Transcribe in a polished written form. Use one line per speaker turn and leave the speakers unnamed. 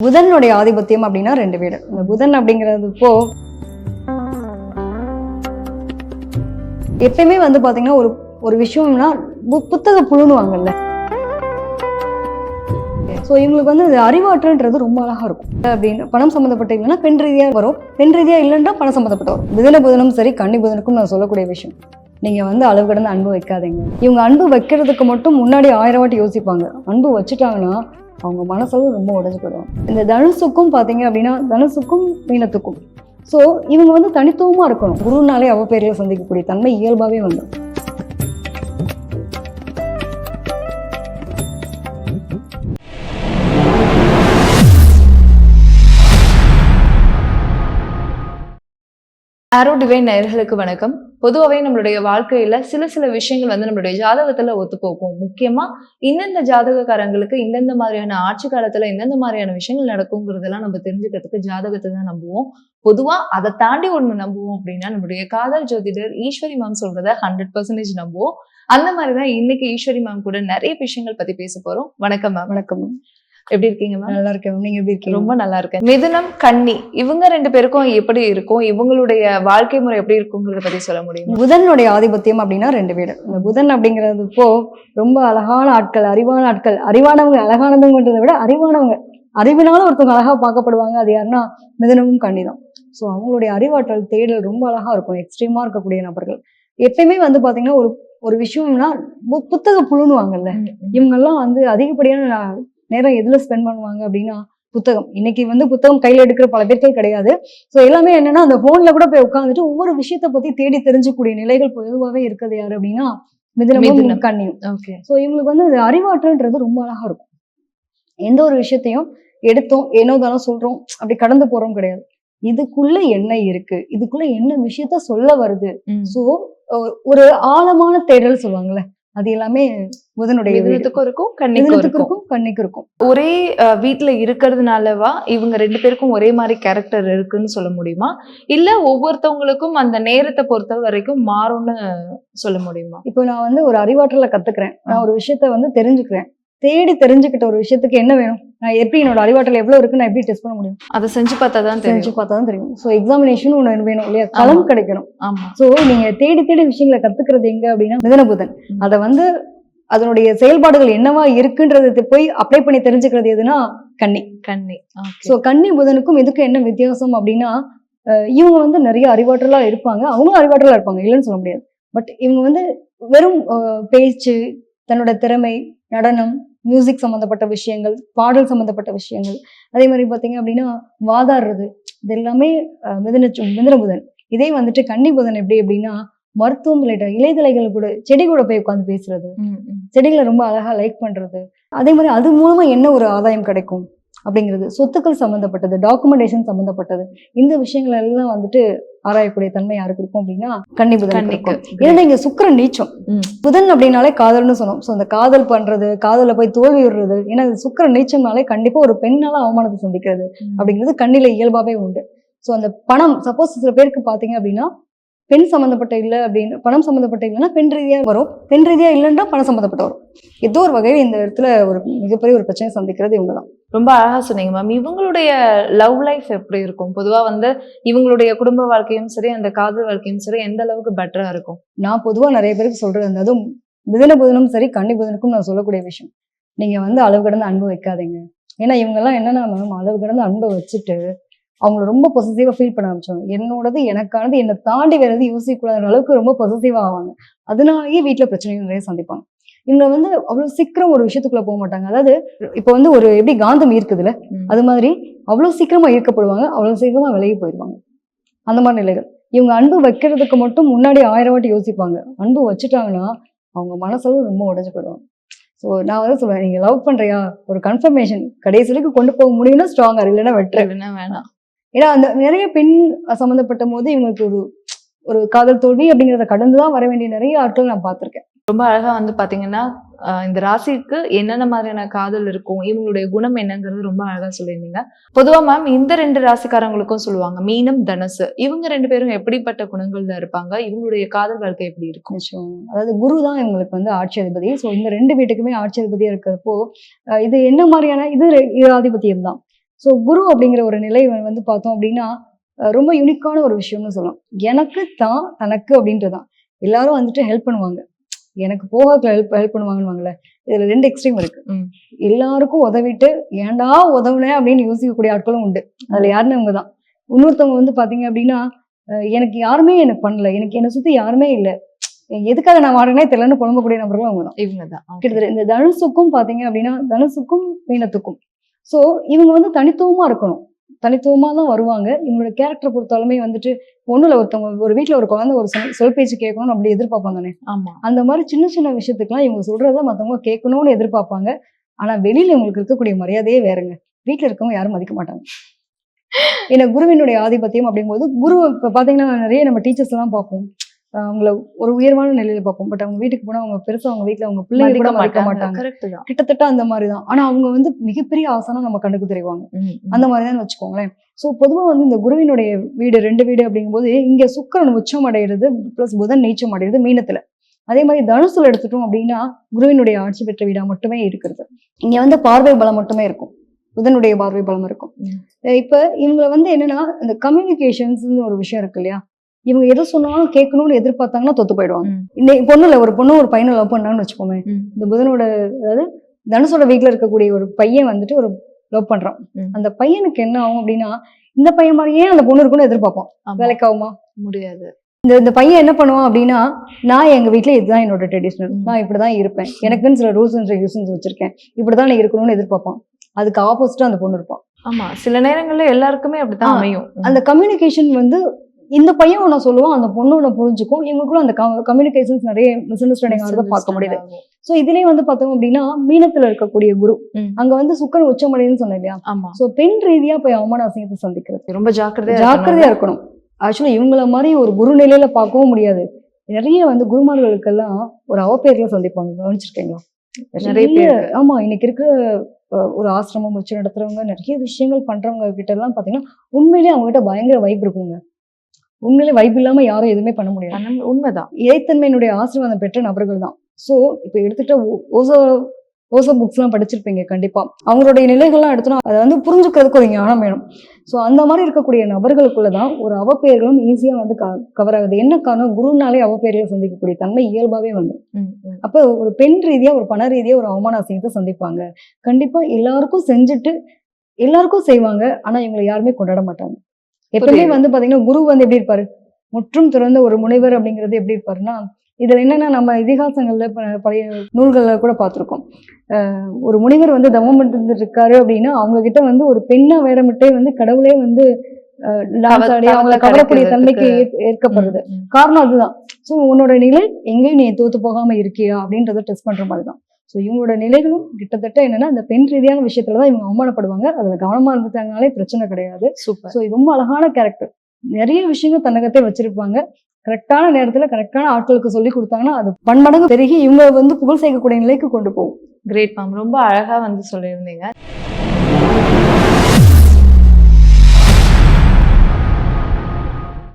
புதனுடைய ஆதிபத்தியம் அப்படின்னா 2 வீடு. இந்த புதன் அப்படிங்கிறது இப்போ எப்பயுமே வந்து பாத்தீங்கன்னா ஒரு ஒரு விஷயம்னா புத்தக புழுனுவாங்கல்ல. ஸோ இவங்களுக்கு வந்து இது அறிவாற்றல்ன்றது ரொம்ப அழகா இருக்கும். அப்படின்னு பணம் சம்மந்தப்பட்ட இல்லைன்னா பெண் ரீதியாக வரும், பெண் ரீதியாக இல்லைன்னா பணம் சம்மந்தப்பட்ட வரும். புதனும் சரி கன்னி புதனுக்கும் நான் சொல்லக்கூடிய விஷயம், நீங்க வந்து அளவு கடந்து அன்பு வைக்காதீங்க. இவங்க அன்பு வைக்கிறதுக்கு மட்டும் முன்னாடி 1000 வாட்டி யோசிப்பாங்க. அன்பு வச்சுட்டாங்கன்னா அவங்க மனசளவு ரொம்ப உடஞ்சு போயிடுவாங்க. இந்த தனுசுக்கும் பார்த்தீங்க அப்படின்னா தனுசுக்கும் மீனத்துக்கும் ஸோ இவங்க வந்து தனித்துவமா இருக்கணும். குருனாலே அவ பேர்ல சந்திக்கக்கூடிய தன்மை இயல்பாவே வந்துடும்.
ஆரோ டிவைன் நேயர்களுக்கு வணக்கம். பொதுவாகவே நம்மளுடைய வாழ்க்கையில சில விஷயங்கள் வந்து நம்மளுடைய ஜாதகத்துல ஒத்து போகும். முக்கியமா இந்தந்த ஜாதகக்காரங்களுக்கு இந்தந்த மாதிரியான ஆட்சி காலத்துல இந்தந்த மாதிரியான விஷயங்கள் நடக்குங்கிறதெல்லாம் நம்ம தெரிஞ்சுக்கிறதுக்கு ஜாதகத்தை தான் நம்புவோம். பொதுவா அதை தாண்டி ஒண்ணு நம்புவோம் அப்படின்னா நம்மளுடைய காதல் ஜோதிடர் ஈஸ்வரி மேம் சொல்றத 100% நம்புவோம். அந்த மாதிரிதான் இன்னைக்கு ஈஸ்வரி மேம் கூட நிறைய விஷயங்கள் பத்தி பேச போறோம். வணக்கம் மேம்.
வணக்கம்.
எப்படி இருக்கீங்க மேம்?
நல்லா இருக்கேன். நீங்க எப்படி இருக்கீங்க?
ரொம்ப நல்லா இருக்கேன். மிதுனம் கன்னி இவங்க 2 பேருக்கும் எப்படி இருக்கும், இவங்களுடைய வாழ்க்கை முறை எப்படி இருக்குங்கிறத பத்தி சொல்ல முடியும்?
புதனுடைய ஆதிபத்தியம் அப்படின்னா 2 வீடு. இந்த புதன் அப்படிங்கிறது இப்போ ரொம்ப அழகான ஆட்கள், அறிவான ஆட்கள், அறிவானவங்க, அழகானவங்கன்றதை விட அறிவானவங்க, அறிவினால ஒருத்தவங்க அழகா பார்க்கப்படுவாங்க. அது யாருன்னா மிதுனமும் கன்னி தான். ஸோ அவங்களுடைய அறிவாற்றல் தேடல் ரொம்ப அழகா இருக்கும். எக்ஸ்ட்ரீமா இருக்கக்கூடிய நபர்கள் எப்பயுமே வந்து பாத்தீங்கன்னா ஒரு ஒரு விஷயம்னா புத்தக புழுனுவாங்கல்ல. இவங்கெல்லாம் வந்து அதிகப்படியான நேரம் எதுல ஸ்பெண்ட் பண்ணுவாங்க அப்படின்னா புத்தகம். இன்னைக்கு வந்து புத்தகம் கையில எடுக்கிற பல பேர்கள் கிடையாது. ஸோ எல்லாமே என்னன்னா அந்த போன்ல கூட போய் உட்காந்துட்டு ஒவ்வொரு விஷயத்த பத்தி தேடி தெரிஞ்சுக்கூடிய நிலைகள் பொதுவாகவே இருக்கிறது யாரு அப்படின்னா மிதுனமும் கன்னியும். ஸோ இவங்களுக்கு வந்து அது அறிவாற்றல்ன்றது ரொம்ப அழகா இருக்கும். எந்த ஒரு விஷயத்தையும் எடுத்தோம் ஏனோதானோ சொல்றோம் அப்படி கடந்து போறோம் கிடையாது. இதுக்குள்ள என்ன இருக்கு, இதுக்குள்ள என்ன விஷயத்த சொல்ல வருது. ஸோ ஒரு ஆழமான தேடல் சொல்லுவாங்கல்ல, அது எல்லாமே புதனுடைய
மிதுனத்துக்கும் இருக்கும்
கன்னிக்கும் இருக்கும்.
ஒரே வீட்டுல இருக்கிறதுனாலவா இவங்க 2 பேருக்கும் ஒரே மாதிரி கேரக்டர் இருக்குன்னு சொல்ல முடியுமா, இல்ல ஒவ்வொருத்தவங்களுக்கும் அந்த நேரத்தை பொறுத்த வரைக்கும் மாறும்னு சொல்ல முடியுமா?
இப்போ நான் வந்து ஒரு அறிவாற்றலை கத்துக்கிறேன், நான் ஒரு விஷயத்த வந்து தெரிஞ்சுக்கிறேன். தேடி தெரிஞ்சுக்கிட்ட ஒரு விஷயத்துக்கு என்ன வேணும், நான் எப்படி என்னோட அறிவாற்றல் எவ்வளவு இருக்கு நான் எப்படி டெஸ்ட் பண்ண முடியும்?
அதை செஞ்சு பார்த்தா தான்
தெரியும். ஸோ எக்ஸாமினேஷன் ஒன்று வேணும் இல்லையா, களம் கிடைக்கணும். ஸோ நீங்க தேடி தேடி விஷயங்களை கத்துக்கிறது எங்க அப்படின்னா மிதுன புதன். அதை வந்து அதனுடைய செயல்பாடுகள் என்னவா இருக்குன்றதை போய் அப்ளை பண்ணி தெரிஞ்சுக்கிறது எதுனா கன்னி. ஸோ கன்னி புதனுக்கும் இதுக்கும் என்ன வித்தியாசம் அப்படின்னா இவங்க வந்து நிறைய அறிவாற்றலா இருப்பாங்க, அவங்களும் அறிவாற்றலா இருப்பாங்க, இல்லைன்னு சொல்ல முடியாது. பட் இவங்க வந்து வெறும் பேச்சு, தன்னோட திறமை, நடனம், மியூசிக் சம்மந்தப்பட்ட விஷயங்கள், பாடல் சம்மந்தப்பட்ட விஷயங்கள், அதே மாதிரி பார்த்தீங்க அப்படின்னா வாதாடுறது, இது எல்லாமே மிதுன புதன். இதே வந்துட்டு கன்னி புதன் எப்படி அப்படின்னா மருத்துவம் ரிலேட்டட், இலைதலைகள் கூட, செடி கூட போய் உட்காந்து பேசுறது, செடிகளை ரொம்ப அழகா லைக் பண்றது, அதே மாதிரி அது மூலமா என்ன ஒரு ஆதாயம் கிடைக்கும் அப்படிங்கிறது, சொத்துக்கள் சம்மந்தப்பட்டது, டாக்குமெண்டேஷன் சம்மந்தப்பட்டது, இந்த விஷயங்கள் எல்லாம் வந்துட்டு ஆராயக்கூடிய தன்மை யாருக்கு இருக்கும் அப்படின்னா கன்னி புதன் இருக்கும். ஏன்னா இங்க சுக்கிரன் நீச்சம். புதன் அப்படின்னாலே காதல்னு சொன்னோம். ஸோ அந்த காதல் பண்றது, காதல போய் தோல்வி விடுறது, ஏன்னா சுக்கிரன் நீச்சம்னாலே கண்டிப்பா ஒரு பெண்ணால அவமானத்தை சந்திக்கிறது அப்படிங்கிறது கண்ணில இயல்பாவே உண்டு. ஸோ அந்த பணம் சப்போஸ் சில பேருக்கு பாத்தீங்க அப்படின்னா பெண் சம்மந்தப்பட்ட இல்லை அப்படின்னு, பணம் சம்மந்தப்பட்ட இல்லைன்னா பெண் ரீதியா வரும், பெண் ரீதியா இல்லைன்னா பணம் சம்மந்தப்பட்ட வரும். ஏதோ ஒரு வகையில் இந்த இடத்துல ஒரு மிகப்பெரிய ஒரு பிரச்சனை சந்திக்கிறது இவங்க தான்.
ரொம்ப அழகா சொன்னீங்க மேம். இவங்களுடைய லவ் லைஃப் எப்படி இருக்கும்? பொதுவா வந்து இவங்களுடைய குடும்ப வாழ்க்கையும் சரி, அந்த காதல் வாழ்க்கையும் சரி, எந்த அளவுக்கு பெட்டரா இருக்கும்?
நான் பொதுவா நிறைய பேருக்கு சொல்றது, அதுவும் மிதுன புதனும் சரி கன்னி புதனுக்கும் நான் சொல்லக்கூடிய விஷயம், நீங்க வந்து அளவு கடந்து அன்பு வைக்காதீங்க. ஏன்னா இவங்க எல்லாம் என்னன்னா அளவு கடந்து அன்பை வச்சுட்டு அவங்கள ரொம்ப பொசசிவா ஃபீல் பண்ண ஆரம்பிச்சாங்க. என்னோடது எனக்கானது, என்னை தாண்டி வேற எதுவும் யோசிக்கக்கூடாத அளவுக்கு ரொம்ப பொசசிவா ஆவாங்க. அதனாலேயே வீட்டுல பிரச்சனைகள் நிறைய சந்திப்பாங்க. இவங்க வந்து அவ்வளவு சீக்கிரம் ஒரு விஷயத்துக்குள்ள போக மாட்டாங்க. அதாவது இப்ப வந்து ஒரு எப்படி காந்தம் இருக்குதுல்ல, அது மாதிரி அவ்வளவு சீக்கிரமா ஈர்க்கப்படுவாங்க, அவ்வளவு சீக்கிரமா விலகி போயிடுவாங்க. அந்த மாதிரி நிலைகள். இவங்க அன்பு வைக்கிறதுக்கு மட்டும் முன்னாடி 1000 வாட்டி யோசிப்பாங்க. அன்பு வச்சுட்டாங்கன்னா அவங்க மனசளவு ரொம்ப உடஞ்சு போயிடுவாங்க. ஸோ நான் வந்து சொல்லுவேன், நீங்க லவ் பண்றியா, ஒரு கன்ஃபர்மேஷன் கடைசி வரைக்கும் கொண்டு போக முடியும்னா ஸ்ட்ராங்கா, இல்லைன்னா
வேணாம்.
ஏன்னா அந்த நிறைய பெண் சம்மந்தப்பட்ட போது இவங்களுக்கு ஒரு ஒரு காதல் தோல்வி அப்படிங்கிறத கடந்துதான் வர வேண்டிய நிறைய ஆட்கள் நான் பார்த்திருக்கேன்.
ரொம்ப அழகா வந்து பாத்தீங்கன்னா இந்த ராசிக்கு என்னென்ன மாதிரியான காதல் இருக்கும், இவங்களுடைய குணம் என்னங்கிறது ரொம்ப அழகா சொல்லியிருந்தீங்க. பொதுவா மேம் இந்த 2 ராசிக்காரங்களுக்கும் சொல்லுவாங்க மீனம் தனுசு, இவங்க 2 பேரும் எப்படிப்பட்ட குணங்கள்ல இருப்பாங்க, இவங்களுடைய காதல் வாழ்க்கை எப்படி இருக்கும்?
அதாவது குரு தான் இவங்களுக்கு வந்து ஆட்சி அதிபதி. ஸோ இந்த 2 வீட்டுக்குமே ஆட்சி அதிபதியா இருக்கிறப்போ இது என்ன மாதிரியான இது ஆதிபத்தியம் தான். ஸோ குரு அப்படிங்கிற ஒரு நிலை வந்து பார்த்தோம் அப்படின்னா ரொம்ப யூனிக்கான ஒரு விஷயம்னு சொல்லலாம். எனக்கு தான் தனக்கு அப்படின்றதான். எல்லாரும் வந்துட்டு ஹெல்ப் பண்ணுவாங்க, எனக்கு போக ஹெல்ப் பண்ணுவாங்கன்னு. இதுல 2 எக்ஸ்ட்ரீம் இருக்கு. எல்லாருக்கும் உதவிட்டு ஏன்டா உதவுனேன் அப்படின்னு யோசிக்கக்கூடிய ஆட்களும் உண்டு. அதுல யாருன்னு அவங்க தான். இன்னொருத்தவங்க வந்து பாத்தீங்க அப்படின்னா எனக்கு யாருமே எனக்கு பண்ணல, எனக்கு என்னை சுத்தி யாருமே இல்லை, எதுக்காக நான் வாடனே தெரியலன்னு புலம்பக்கூடிய நபர்களும் அவங்க தான்.
இவங்கதான்
கிட்டத்தட்ட இந்த தனுசுக்கும் பாத்தீங்க அப்படின்னா தனுசுக்கும் மீனத்துக்கும் ஸோ இவங்க வந்து தனித்துவமா இருக்கணும், தனித்துவமா தான் வருவாங்க. இவங்களோட கேரக்டர் பொறுத்தாலுமே வந்துட்டு ஒண்ணுல ஒருத்தவங்க ஒரு வீட்டுல ஒரு குழந்தை ஒரு சொல் பேச்சு கேட்கணும்னு அப்படி எதிர்பார்ப்பாங்க தானே.
ஆமா,
அந்த மாதிரி சின்ன சின்ன விஷயத்துக்குலாம் இவங்க சொல்றத மத்தவங்க கேட்கணும்னு எதிர்பார்ப்பாங்க. ஆனா வெளியில இவங்களுக்கு இருக்கக்கூடிய மரியாதையே வேறுங்க. வீட்டுல இருக்கவங்க யாரும் மதிக்க மாட்டாங்க. ஏன்னா குருவினுடைய ஆதிபத்தியம் அப்படிங்கும்போது குரு இப்ப பாத்தீங்கன்னா நிறைய நம்ம டீச்சர்ஸ் எல்லாம் பார்ப்போம், அவங்கள ஒரு உயர்வான நிலையில பார்ப்போம். பட் அவங்க வீட்டுக்கு போனா அவங்க பெருசா அவங்க வீட்டுல அவங்க பிள்ளைங்க கூட மதிக்க மாட்டாங்க. கிட்டத்தட்ட அந்த மாதிரிதான். ஆனா அவங்க வந்து மிகப்பெரிய ஆசனம் நம்ம கண்ணுக்கு தெரிவாங்க. அந்த மாதிரிதான் வச்சுக்கோங்களேன். சோ பொதுவா வந்து இந்த குருவினுடைய வீடு 2 வீடு அப்படிங்கும்போது இங்க சுக்கிரன் உச்சம் அடைகிறது பிளஸ் புதன் நீச்சம் அடைகிறது மீனத்துல. அதே மாதிரி தனுசுல எடுத்துட்டோம் அப்படின்னா குருவினுடைய ஆட்சி பெற்ற வீடா மட்டுமே இருக்கிறது. இங்க வந்து பார்வை பலம் மட்டுமே இருக்கும், புதனுடைய பார்வை பலம் இருக்கும். இப்ப இவங்களை வந்து என்னன்னா இந்த கம்யூனிகேஷன்ஸ் ஒரு விஷயம் இருக்கு இல்லையா, இவங்க எதை சொன்னாலும் கேட்கணும்னு எதிர்பார்த்தாங்கன்னா தொத்து போயிடுவாங்க. இந்த பொண்ணுல ஒரு பொண்ணு ஒரு பையனை லவ் பண்ணான்னு வச்சுக்கோமே, இந்த புதனோட அதாவது தனுசோட வீட்டுல இருக்கக்கூடிய ஒரு பையன் வந்துட்டு ஒரு லவ் பண்றான். அந்த பையனுக்கு என்ன ஆகும் அப்படின்னா இந்த பையன் மாதிரியே அந்த பொண்ணு இருக்குன்னு எதிர்பார்ப்பான். வேலைக்கு ஆகுமா?
முடியாது.
இந்த பையன் என்ன பண்ணுவான் அப்படின்னா நான் எங்க வீட்டுல இதுதான் என்னோட ட்ரெடிஷனல், நான் இப்படிதான் இருப்பேன், எனக்குன்னு சில ரூல்ஸ் அண்ட் ரெகுலேஷன்ஸ் வச்சிருக்கேன், இப்படிதான் நான் இருக்கணும்னு எதிர்பார்ப்பான். அதுக்கு ஆப்போசிட்டா அந்த பொண்ணு இருப்பான்.
ஆமா, சில நேரங்கள்ல எல்லாருக்குமே அப்படித்தான் அமையும்.
அந்த கம்யூனிகேஷன் வந்து இந்த பையன் ஒண்ணு சொல்லுவான், அந்த பொண்ணு ஒண்ணு புரிஞ்சுக்கும். இவங்களுக்குள்ள அந்த கம்யூனிகேஷன்ஸ் நிறைய மிஸ் அண்டர்ஸ்டாண்டிங் ஆகிறத பார்க்க முடியுது. சோ இதுலயே வந்து பார்த்தோம் அப்படின்னா மீனத்துல இருக்கக்கூடிய குரு அங்க வந்து சுக்கிரன் உச்சமடைன்னு சொன்னேன் இல்லையா. சோ பெண் ரீதியா போய் அவமான அசிங்கத்தை சந்திக்கிறது
ரொம்ப ஜாக்கிரதையா
இருக்கணும். ஆக்சுவலா இவங்கள மாதிரி ஒரு குரு நிலையில பார்க்கவும் முடியாது. நிறைய வந்து குருமார்களுக்கெல்லாம் ஒரு அவப்பெயர்ல சந்திப்பாங்க, கவனிச்சிருக்கீங்களா? நிறைய பேர். ஆமா, இன்னைக்கு இருக்க ஒரு ஆசிரமம் வச்சு நடத்துறவங்க நிறைய விஷயங்கள் பண்றவங்க கிட்ட எல்லாம் பாத்தீங்கன்னா உண்மையிலேயே அவங்க கிட்ட பயங்கர வைப் இருக்குங்க. உண்மையிலே வைப் இல்லாம யாரும் எதுவுமே பண்ண முடியாது.
உண்மைதான்.
இறைத்தன்மையினுடைய ஆசீர்வாதம் பெற்ற நபர்கள் தான். சோ இப்ப எடுத்துட்டு ஓசோ புக்ஸ் எல்லாம் படிச்சிருப்பீங்க கண்டிப்பா. அவங்களுடைய நிலைகள்லாம் எடுத்தோம்னா அதை வந்து புரிஞ்சுக்கிறதுக்கு ஒரு ஞானம் வேணும். சோ அந்த மாதிரி இருக்கக்கூடிய நபர்களுக்குள்ளதான் ஒரு அவப்பெயர்களும் ஈஸியா வந்து கவர் ஆகுது. என்ன காரணம்? குருனாலே அவப்பெயர்களை சந்திக்கக்கூடிய தன்மை இயல்பாவே வந்து அப்ப ஒரு பெண் ரீதியா ஒரு பண ரீதியா ஒரு அவமான அசிங்கத்தை சந்திப்பாங்க. கண்டிப்பா எல்லாருக்கும் செஞ்சுட்டு எல்லாருக்கும் செய்வாங்க. ஆனா இவங்களை யாருமே கொண்டாட மாட்டாங்க. எப்பவுமே வந்து பாத்தீங்கன்னா குரு வந்து எப்படி இருப்பாரு, முற்றும் திறந்த ஒரு முனைவர் அப்படிங்கிறது எப்படி இருப்பாருன்னா, இதுல என்னன்னா நம்ம இதிகாசங்கள்ல பழைய நூல்கள்ல கூட பார்த்திருக்கோம். ஒரு முனிவர் வந்து தவம் பண்ணிட்டு இருக்காரு அப்படின்னா அவங்க கிட்ட வந்து ஒரு பெண்ணா வேடமிட்டே வந்து கடவுளே வந்து டான்ஸ் ஆடி அவங்களை கவரக்கூடிய தன்மைக்கு ஏற்கப்படுறது. காரணம் அதுதான். சோ உன்னோட நிலை எங்கேயும் நீ தோத்து போகாம இருக்கியா அப்படின்றத டெஸ்ட் பண்ற மாதிரிதான். ஸோ இவங்களோட நிலைகளும் கிட்டத்தட்ட என்னன்னா இந்த பெண் ரீதியான விஷயத்துலதான் இவங்க அவமானப்படுவாங்க. அதுல கவனமா இருந்துட்டாங்கனாலே பிரச்சனை கிடையாது. சூப்பர். ஸோ ரொம்ப அழகான கேரக்டர், நிறைய விஷயங்கள் தன்னகத்தை வச்சிருப்பாங்க. கரெக்டான நேரத்துல கரெக்டான ஆட்களுக்கு சொல்லி கொடுத்தாங்கன்னா அது பன்மடங்கு பெருகி இவங்க வந்து புகழ் சேர்க்கக்கூடிய நிலைக்கு கொண்டு போகும்.
கிரேட் மேம், ரொம்ப அழகா வந்து சொல்லியிருந்தீங்க.